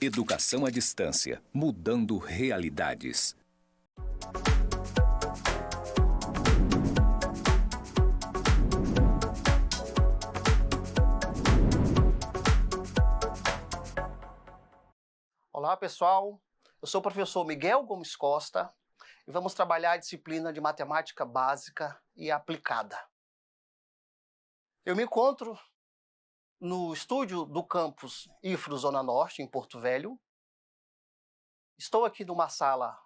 Educação à distância, mudando realidades. Olá, pessoal. Eu sou o professor Miguel Gomes Costa e vamos trabalhar a disciplina de matemática básica e aplicada. Eu me encontro no estúdio do campus IFRO Zona Norte, em Porto Velho. Estou aqui numa sala,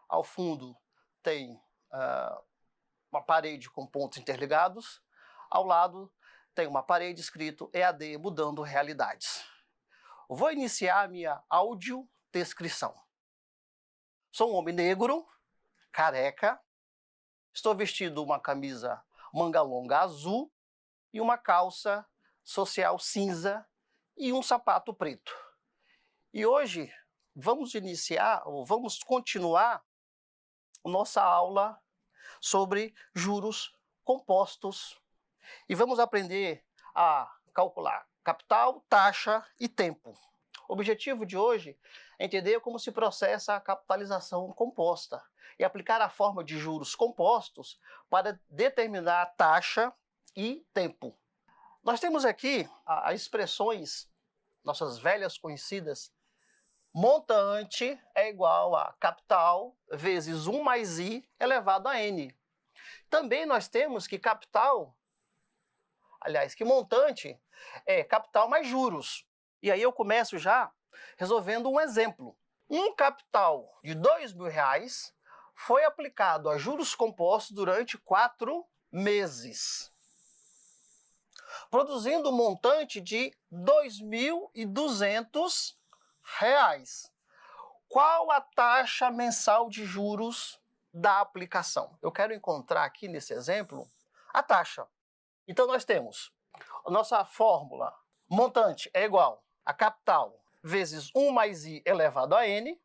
ao fundo tem uma parede com pontos interligados, ao lado tem uma parede escrito EAD Mudando Realidades. Vou iniciar a minha audiodescrição. Sou um homem negro, careca, estou vestido uma camisa manga longa azul e uma calça social cinza e um sapato preto. E hoje vamos continuar nossa aula sobre juros compostos e vamos aprender a calcular capital, taxa e tempo. O objetivo de hoje é entender como se processa a capitalização composta e aplicar a forma de juros compostos para determinar a taxa e tempo. Nós temos aqui as expressões, nossas velhas conhecidas. Montante é igual a capital vezes 1 mais i elevado a n. Também nós temos que montante é capital mais juros. E aí eu começo já resolvendo um exemplo. Um capital de R$2.000 foi aplicado a juros compostos durante 4 meses, produzindo um montante de R$2.200. Qual a taxa mensal de juros da aplicação? Eu quero encontrar aqui nesse exemplo a taxa. Então nós temos a nossa fórmula. Montante é igual a capital vezes 1 mais i elevado a n.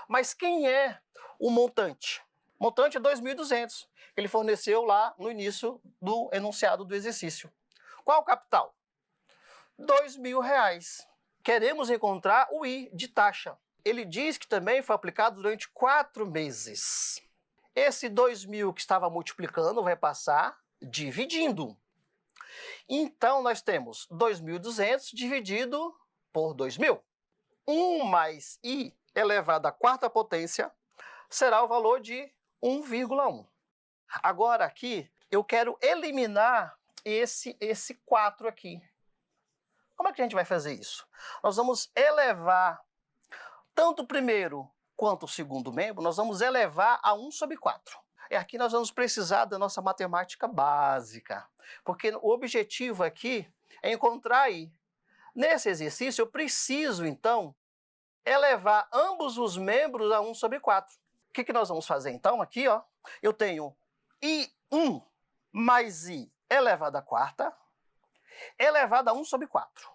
Mas quem é o montante? Montante é 2.200. Ele forneceu lá no início do enunciado do exercício. Qual o capital? R$2.000. Queremos encontrar o i de taxa. Ele diz que também foi aplicado durante 4 meses. Esse 2.000 que estava multiplicando vai passar dividindo. Então, nós temos 2.200 dividido por 2.000. 1 mais i elevado à quarta potência será o valor de 1,1. Agora, aqui, eu quero eliminar esse 4 aqui. Como é que a gente vai fazer isso? Nós vamos elevar tanto o primeiro quanto o segundo membro, nós vamos elevar a 1 sobre 4. E aqui nós vamos precisar da nossa matemática básica, porque o objetivo aqui é encontrar i. Nesse exercício, eu preciso, então, elevar ambos os membros a 1 sobre 4. O que nós vamos fazer, então? Aqui, ó, eu tenho i1 mais i elevado à quarta, elevado a 1 sobre 4.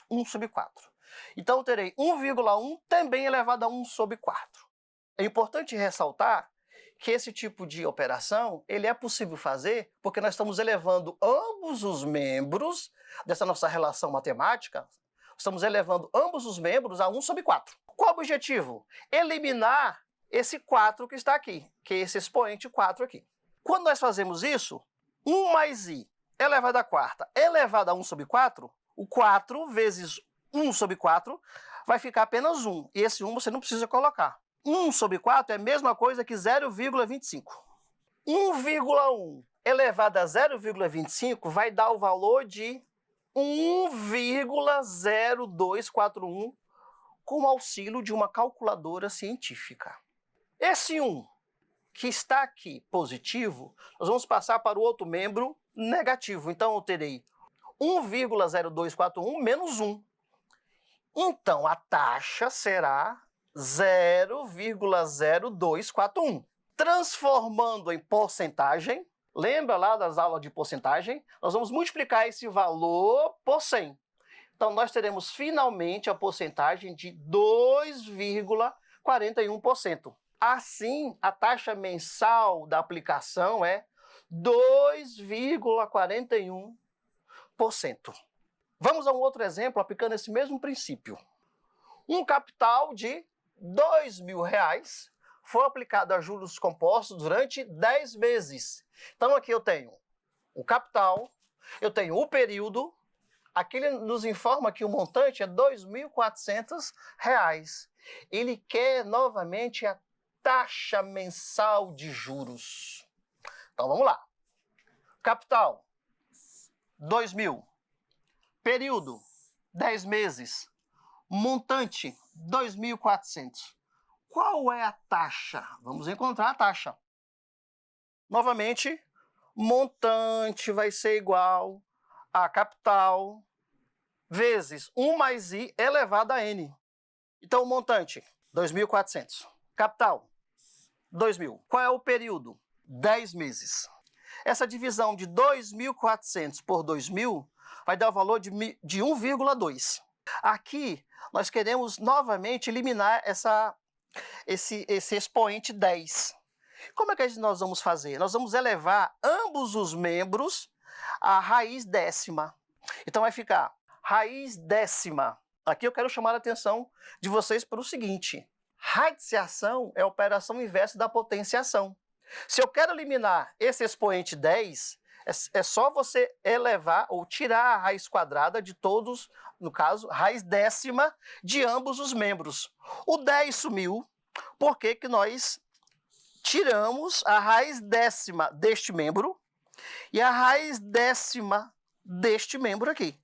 1 sobre 4. Então, eu terei 1,1 também elevado a 1 sobre 4. É importante ressaltar que esse tipo de operação ele é possível fazer porque nós estamos elevando ambos os membros dessa nossa relação matemática, estamos elevando ambos os membros a 1 sobre 4. Qual o objetivo? Eliminar esse 4 que está aqui, que é esse expoente 4 aqui. Quando nós fazemos isso, 1 mais i elevado à quarta elevado a 1 sobre 4, o 4 vezes 1 sobre 4 vai ficar apenas 1. E esse 1 você não precisa colocar. 1 sobre 4 é a mesma coisa que 0,25. 1,1 elevado a 0,25 vai dar o valor de 1,0241 com o auxílio de uma calculadora científica. Esse 1 que está aqui positivo, nós vamos passar para o outro membro negativo. Então, eu terei 1,0241 menos 1. Então, a taxa será 0,0241. Transformando em porcentagem, lembra lá das aulas de porcentagem? Nós vamos multiplicar esse valor por 100. Então, nós teremos finalmente a porcentagem de 2,41%. Assim, a taxa mensal da aplicação é 2,41%. Vamos a um outro exemplo aplicando esse mesmo princípio. Um capital de R$ 2.000 foi aplicado a juros compostos durante 10 meses. Então aqui eu tenho o capital, eu tenho o período, aqui ele nos informa que o montante é R$ 2.400. Ele quer novamente a taxa mensal de juros. Então vamos lá. Capital, 2.000. Período, 10 meses. Montante, 2.400. Qual é a taxa? Vamos encontrar a taxa. Novamente, montante vai ser igual a capital vezes 1 mais i elevado a n. Então, o montante, 2.400. Capital, 2.000. Qual é o período? 10 meses. Essa divisão de 2.400 por 2.000 vai dar o valor de 1,2. Aqui, nós queremos novamente eliminar esse expoente 10. Como é que nós vamos fazer? Nós vamos elevar ambos os membros à raiz décima. Então vai ficar raiz décima. Aqui eu quero chamar a atenção de vocês para o seguinte. Radiciação é a operação inversa da potenciação. Se eu quero eliminar esse expoente 10, é só você elevar ou tirar a raiz quadrada de todos, no caso, raiz décima de ambos os membros. O 10 sumiu, porque que nós tiramos a raiz décima deste membro e a raiz décima deste membro aqui.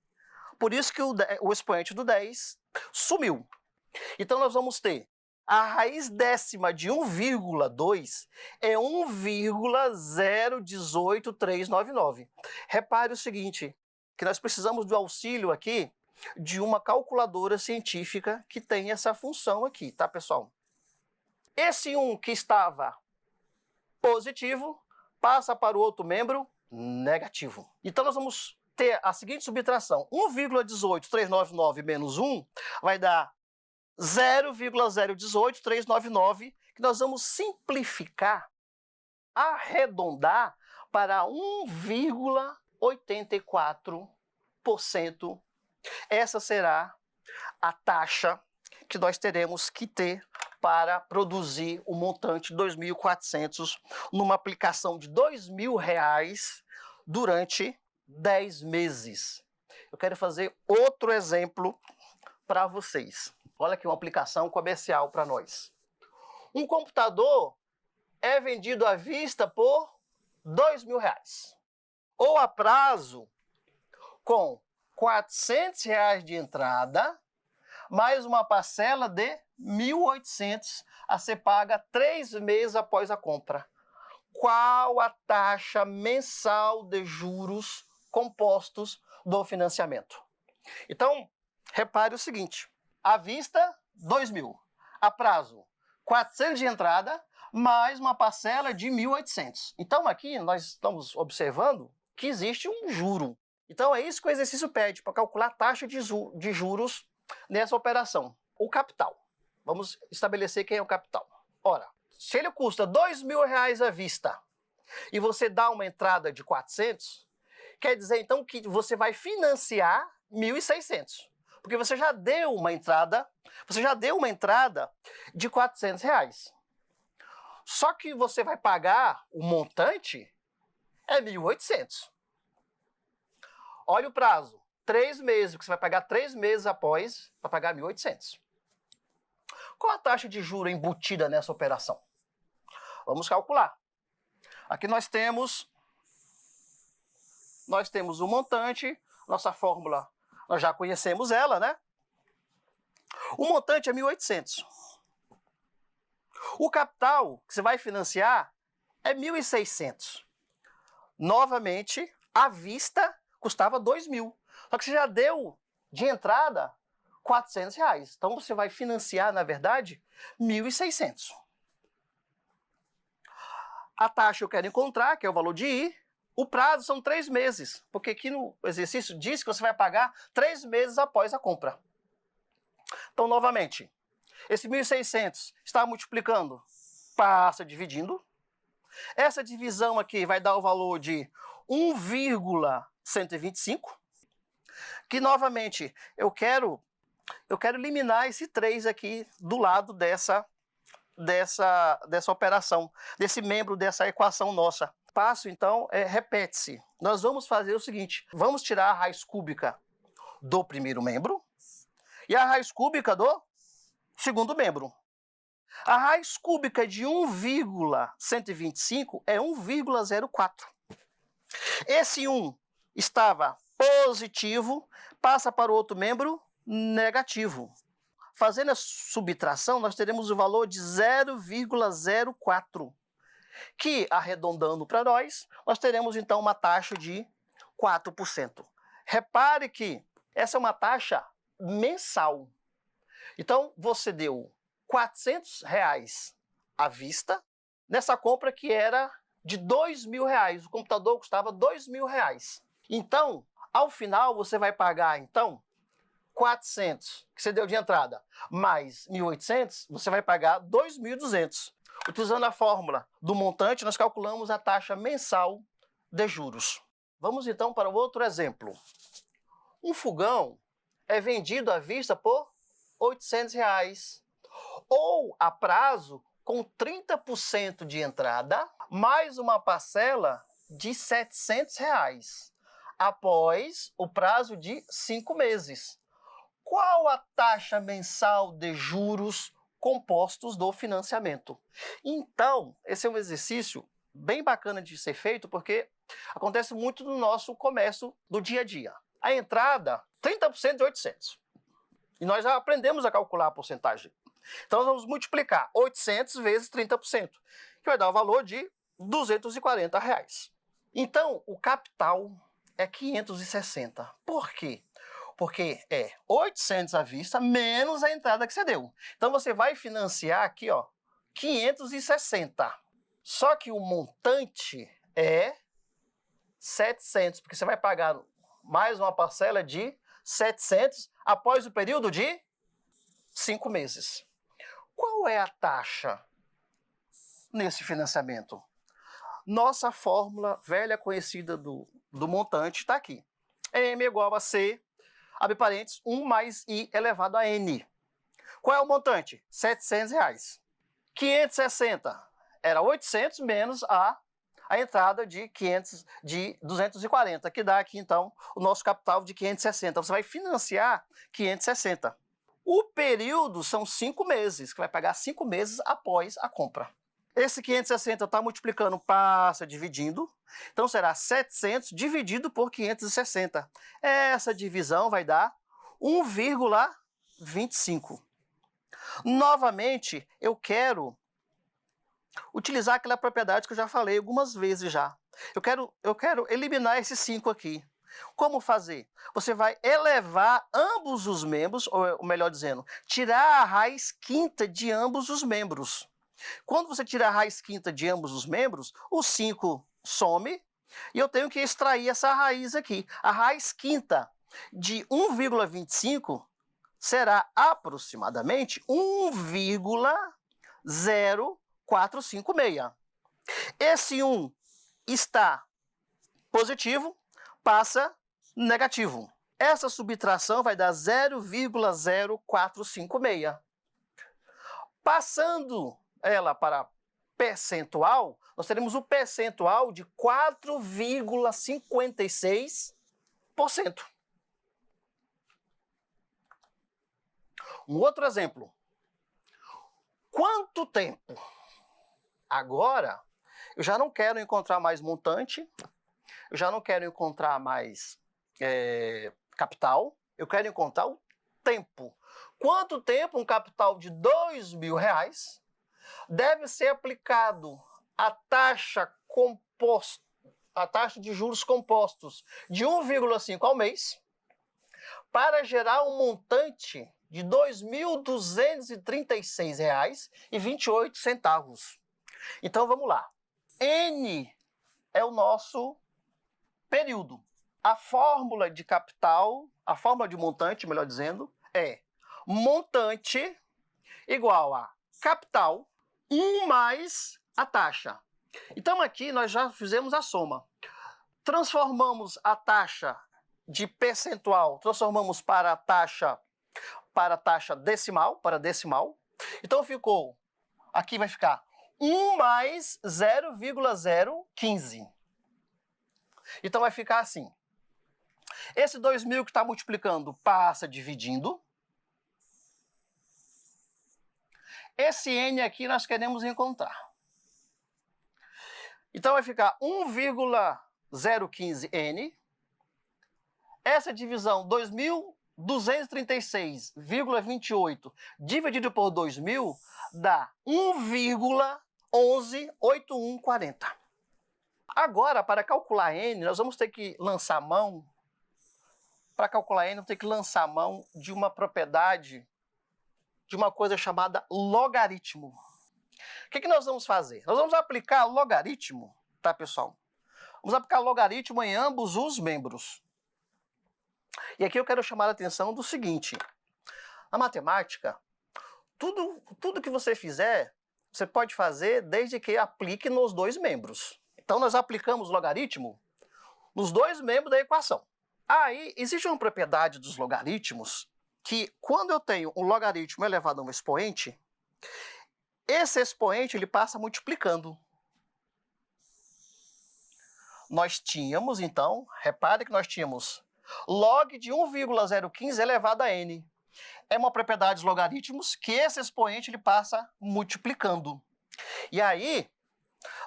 Por isso que o expoente do 10 sumiu. Então nós vamos ter a raiz décima de 1,2 é 1,018399. Repare o seguinte, que nós precisamos do auxílio aqui de uma calculadora científica que tem essa função aqui, tá, pessoal? Esse 1 que estava positivo passa para o outro membro negativo. Então nós vamos ter a seguinte subtração. 1,18399 menos 1 vai dar 0,018399, que nós vamos simplificar, arredondar para 1,84%. Essa será a taxa que nós teremos que ter para produzir o montante 2.400 numa aplicação de R$ 2.000 durante 10 meses. Eu quero fazer outro exemplo para vocês. Olha aqui uma aplicação comercial para nós. Um computador é vendido à vista por R$ 2.000 ou a prazo com R$ 400 de entrada mais uma parcela de R$ 1.800 a ser paga 3 meses após a compra. Qual a taxa mensal de juros compostos do financiamento? Então, repare o seguinte. À vista, R$ 2.000. A prazo, 400 de entrada, mais uma parcela de 1.800. Então, aqui nós estamos observando que existe um juro. Então, é isso que o exercício pede, para calcular a taxa de juros nessa operação. O capital. Vamos estabelecer quem é o capital. Ora, se ele custa R$ 2.000 à vista e você dá uma entrada de 400, quer dizer, então, que você vai financiar 1.600. Porque você já deu uma entrada de R$ 400. Só que você vai pagar o montante é 1.800. Olha o prazo, 3 meses, porque você vai pagar 3 meses após para pagar 1.800. Qual a taxa de juro embutida nessa operação? Vamos calcular. Aqui nós temos o montante, nossa fórmula. Nós já conhecemos ela, né? O montante é 1.800. O capital que você vai financiar é 1.600. Novamente, à vista, custava 2.000. Só que você já deu de entrada R$ 400. Então, você vai financiar, na verdade, 1.600. A taxa eu quero encontrar, que é o valor de I. O prazo são 3 meses, porque aqui no exercício diz que você vai pagar 3 meses após a compra. Então, novamente, esse 1.600 está multiplicando, passa dividindo. Essa divisão aqui vai dar o valor de 1,125, que novamente eu quero eu quero eliminar esse 3 aqui do lado dessa operação, desse membro dessa equação nossa. Passo, então, repete-se. Nós vamos fazer o seguinte, vamos tirar a raiz cúbica do primeiro membro e a raiz cúbica do segundo membro. A raiz cúbica de 1,125 é 1,04. Esse 1 estava positivo, passa para o outro membro negativo. Fazendo a subtração, nós teremos o valor de 0,04, que, arredondando para nós teremos então uma taxa de 4%. Repare que essa é uma taxa mensal. Então, você deu R$400 à vista nessa compra que era de R$2.000. O computador custava R$2.000. Então, ao final, você vai pagar, então, 400, que você deu de entrada, mais 1.800, você vai pagar 2.200. Utilizando a fórmula do montante, nós calculamos a taxa mensal de juros. Vamos então para o outro exemplo. Um fogão é vendido à vista por R$800 ou a prazo com 30% de entrada, mais uma parcela de R$700 após o prazo de 5 meses. Qual a taxa mensal de juros compostos do financiamento? Então, esse é um exercício bem bacana de ser feito, porque acontece muito no nosso comércio do dia a dia. A entrada, 30% de 800. E nós já aprendemos a calcular a porcentagem. Então, nós vamos multiplicar 800 vezes 30%, que vai dar o valor de R$240. Então, o capital é 560. Por quê? Porque é 800 à vista menos a entrada que você deu. Então, você vai financiar aqui, ó, 560. Só que o montante é 700, porque você vai pagar mais uma parcela de 700 após o período de 5 meses. Qual é a taxa nesse financiamento? Nossa fórmula velha conhecida do montante está aqui. M igual a C, abre parênteses, 1 mais I elevado a N. Qual é o montante? R$700. 560 era 800 menos a entrada de 240, que dá aqui, então, o nosso capital de 560. Você vai financiar 560. O período são 5 meses, que vai pagar 5 meses após a compra. Esse 560 está multiplicando, passa dividindo, então será 700 dividido por 560. Essa divisão vai dar 1,25. Novamente, eu quero utilizar aquela propriedade que eu já falei algumas vezes já. Eu quero eliminar esses 5 aqui. Como fazer? Você vai elevar ambos os membros, ou melhor dizendo, tirar a raiz quinta de ambos os membros. Quando você tira a raiz quinta de ambos os membros, o 5 some e eu tenho que extrair essa raiz aqui. A raiz quinta de 1,25 será aproximadamente 1,0456. Esse 1 está positivo, passa negativo. Essa subtração vai dar 0,0456. Passando ela para percentual, nós teremos o percentual de 4,56%. Um outro exemplo. Quanto tempo? Agora, eu já não quero encontrar mais montante, eu já não quero encontrar mais capital, eu quero encontrar o tempo. Quanto tempo um capital de R$2.000 deve ser aplicado a taxa de juros compostos de 1,5 ao mês para gerar um montante de R$ 2.236,28. Então vamos lá. N é o nosso período. A fórmula de capital, a fórmula de montante, melhor dizendo, é montante igual a capital 1 mais a taxa. Então aqui nós já fizemos a soma. Transformamos a taxa de percentual, transformamos para a taxa, para taxa decimal, Então ficou, aqui vai ficar 1 mais 0,015. Então vai ficar assim. Esse 2.000 que está multiplicando passa dividindo. Esse n aqui nós queremos encontrar. Então vai ficar 1,015n. Essa divisão, 2.236,28 dividido por 2.000 dá 1,118140. Agora, para calcular n, nós vamos ter que lançar mão. Para calcular n, vamos ter que lançar mão de uma propriedade, de uma coisa chamada logaritmo. O que nós vamos fazer? Nós vamos aplicar logaritmo, tá, pessoal? Vamos aplicar logaritmo em ambos os membros. E aqui eu quero chamar a atenção do seguinte. Na matemática, tudo que você fizer, você pode fazer desde que aplique nos dois membros. Então, nós aplicamos logaritmo nos dois membros da equação. Aí, existe uma propriedade dos logaritmos que, quando eu tenho um logaritmo elevado a um expoente, esse expoente ele passa multiplicando. Nós tínhamos, então, repare que nós tínhamos log de 1,015 elevado a n. É uma propriedade dos logaritmos que esse expoente ele passa multiplicando. E aí,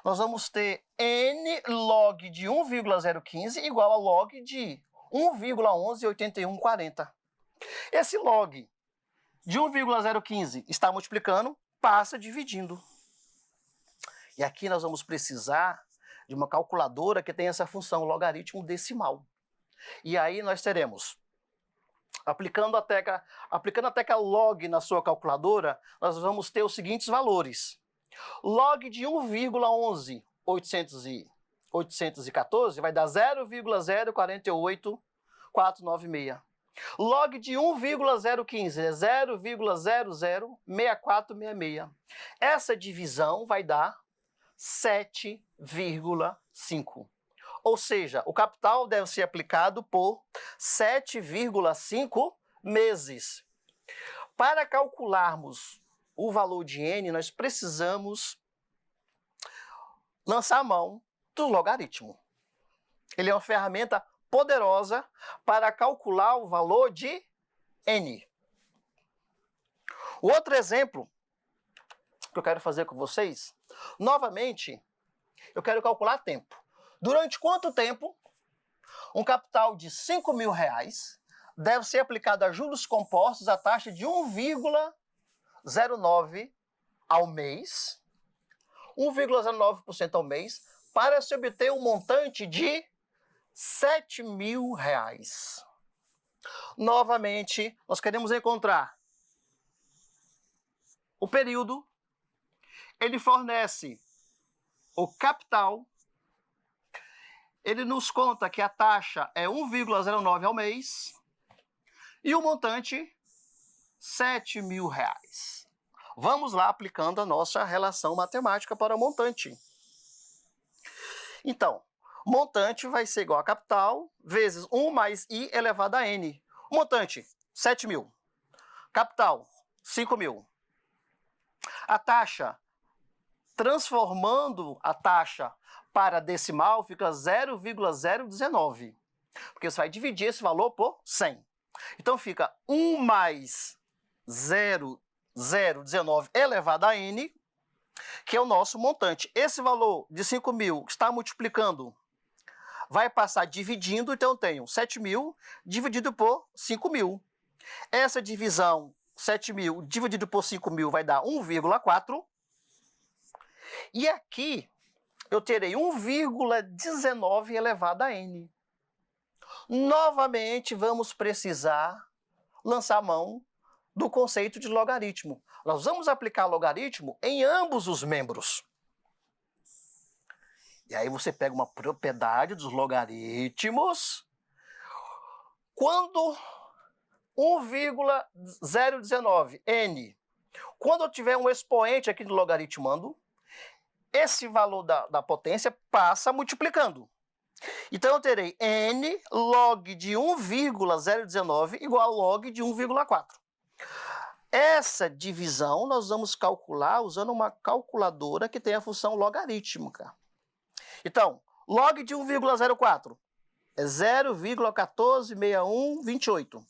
nós vamos ter n log de 1,015 igual a log de 1,118140. Esse log de 1,015 está multiplicando, passa dividindo. E aqui nós vamos precisar de uma calculadora que tem essa função logaritmo decimal. E aí nós teremos, aplicando a tecla log na sua calculadora, nós vamos ter os seguintes valores. Log de 1,11.814 vai dar 0,048496. Log de 1,015 é 0,006466. Essa divisão vai dar 7,5. Ou seja, o capital deve ser aplicado por 7,5 meses. Para calcularmos o valor de n, nós precisamos lançar a mão do logaritmo. Ele é uma ferramenta poderosa para calcular o valor de n. O outro exemplo que eu quero fazer com vocês, novamente, eu quero calcular tempo. Durante quanto tempo um capital de R$5.000 deve ser aplicado a juros compostos à taxa de 1,09 ao mês, 1,09% ao mês, para se obter um montante de R$7.000. Novamente, nós queremos encontrar o período, ele fornece o capital, ele nos conta que a taxa é 1,09 ao mês e o montante R$7.000. Vamos lá aplicando a nossa relação matemática para o montante. Então, montante vai ser igual a capital vezes 1 mais i elevado a n. Montante, 7.000. Capital, 5.000. A taxa, transformando a taxa para decimal, fica 0,019. Porque você vai dividir esse valor por 100. Então fica 1 mais 0,019 elevado a n, que é o nosso montante. Esse valor de 5.000 que está multiplicando vai passar dividindo, então eu tenho 7.000 dividido por 5.000. Essa divisão, 7.000 dividido por 5.000 vai dar 1,4. E aqui eu terei 1,19 elevado a n. Novamente, vamos precisar lançar mão do conceito de logaritmo. Nós vamos aplicar logaritmo em ambos os membros. E aí você pega uma propriedade dos logaritmos. Quando 1,019 n, quando eu tiver um expoente aqui do logaritmando, esse valor da potência passa multiplicando. Então eu terei n log de 1,019 igual a log de 1,4. Essa divisão nós vamos calcular usando uma calculadora que tem a função logarítmica. Então, log de 1,04 é 0,146128.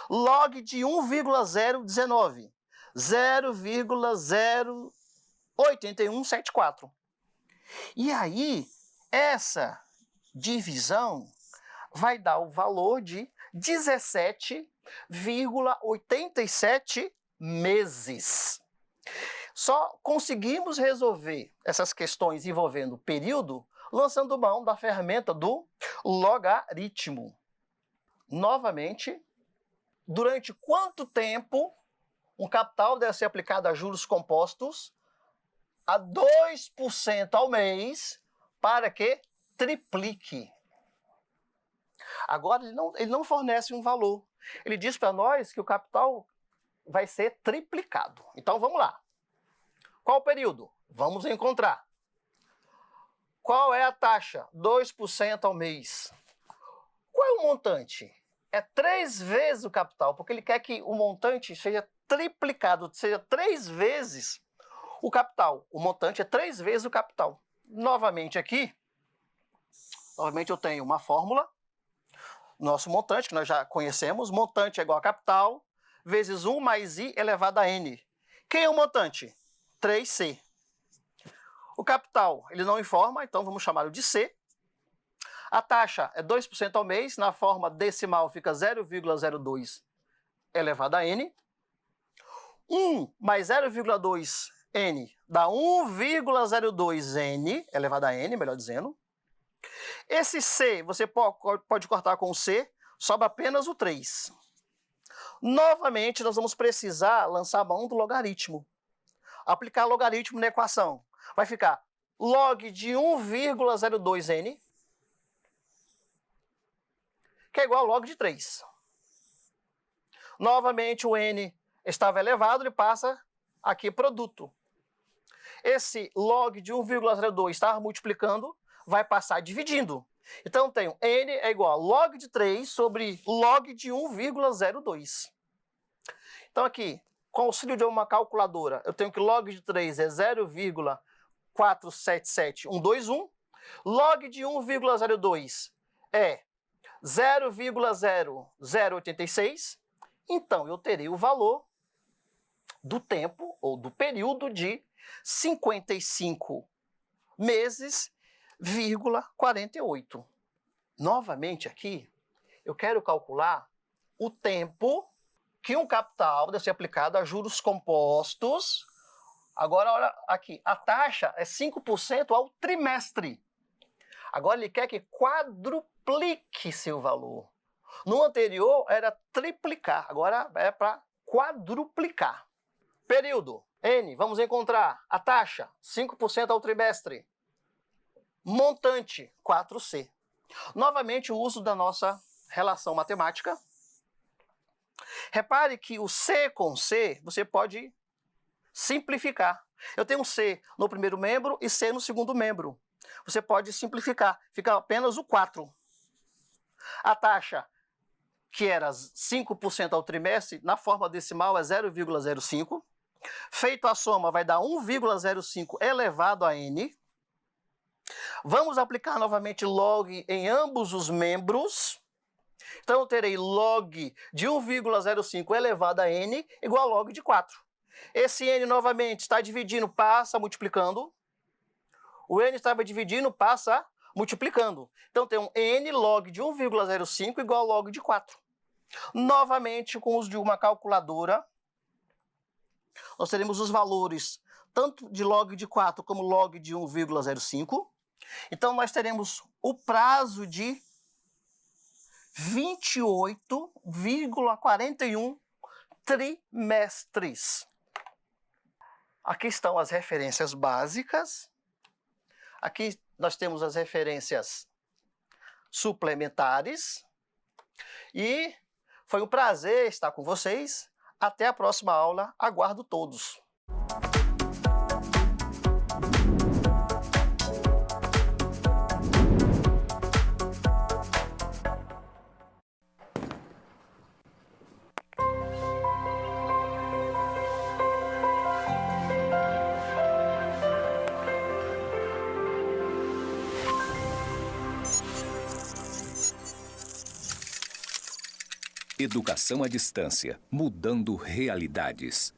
Log de 1,019, 0,08174. E aí, essa divisão vai dar o valor de 17,87 meses. Só conseguimos resolver essas questões envolvendo período lançando mão da ferramenta do logaritmo. Novamente, durante quanto tempo um capital deve ser aplicado a juros compostos a 2% ao mês para que triplique? Agora, ele não fornece um valor. Ele diz para nós que o capital vai ser triplicado. Então, vamos lá. Qual o período? Vamos encontrar. Qual é a taxa? 2% ao mês. Qual é o montante? É 3 vezes o capital, porque ele quer que o montante seja triplicado, seja 3 vezes o capital. O montante é 3 vezes o capital. Novamente aqui, eu tenho uma fórmula. Nosso montante, que nós já conhecemos, montante é igual a capital, vezes 1 mais I elevado a N. Quem é o montante? 3C. O capital, ele não informa, então vamos chamá-lo de C. A taxa é 2% ao mês, na forma decimal fica 0,02 elevado a N. 1 mais 0,2N dá 1,02N elevado a N, melhor dizendo. Esse C, você pode cortar com o C, sobra apenas o 3. Novamente, nós vamos precisar lançar a mão do logaritmo. Aplicar logaritmo na equação. Vai ficar log de 1,02N, que é igual a log de 3. Novamente, o N estava elevado, ele passa aqui produto. Esse log de 1,02 estava multiplicando, vai passar dividindo. Então, tenho N é igual a log de 3 sobre log de 1,02. Então, aqui, com o auxílio de uma calculadora, eu tenho que log de 3 é 0,477121. Log de 1,02 é 0,0086. Então, eu terei o valor do tempo, ou do período de 55 meses, 48. Novamente aqui, eu quero calcular o tempo que um capital deve ser aplicado a juros compostos. Agora, olha aqui, a taxa é 5% ao trimestre. Agora ele quer que quadruplique seu valor. No anterior era triplicar, agora é para quadruplicar. Período, N, vamos encontrar a taxa, 5% ao trimestre. Montante, 4C. Novamente, o uso da nossa relação matemática. Repare que o C com C, você pode simplificar. Eu tenho um C no primeiro membro e C no segundo membro. Você pode simplificar, fica apenas o 4. A taxa, que era 5% ao trimestre, na forma decimal é 0,05. Feito a soma, vai dar 1,05 elevado a N. Vamos aplicar novamente log em ambos os membros. Então, eu terei log de 1,05 elevado a N igual a log de 4. Esse N, novamente, está dividindo, passa multiplicando. O N estava dividindo, passa multiplicando. Então, tem um N log de 1,05 igual a log de 4. Novamente, com o uso de uma calculadora, nós teremos os valores tanto de log de 4 como log de 1,05. Então, nós teremos o prazo de 28,41 trimestres. Aqui estão as referências básicas. Aqui nós temos as referências suplementares. E foi um prazer estar com vocês. Até a próxima aula. Aguardo todos. Educação à distância, mudando realidades.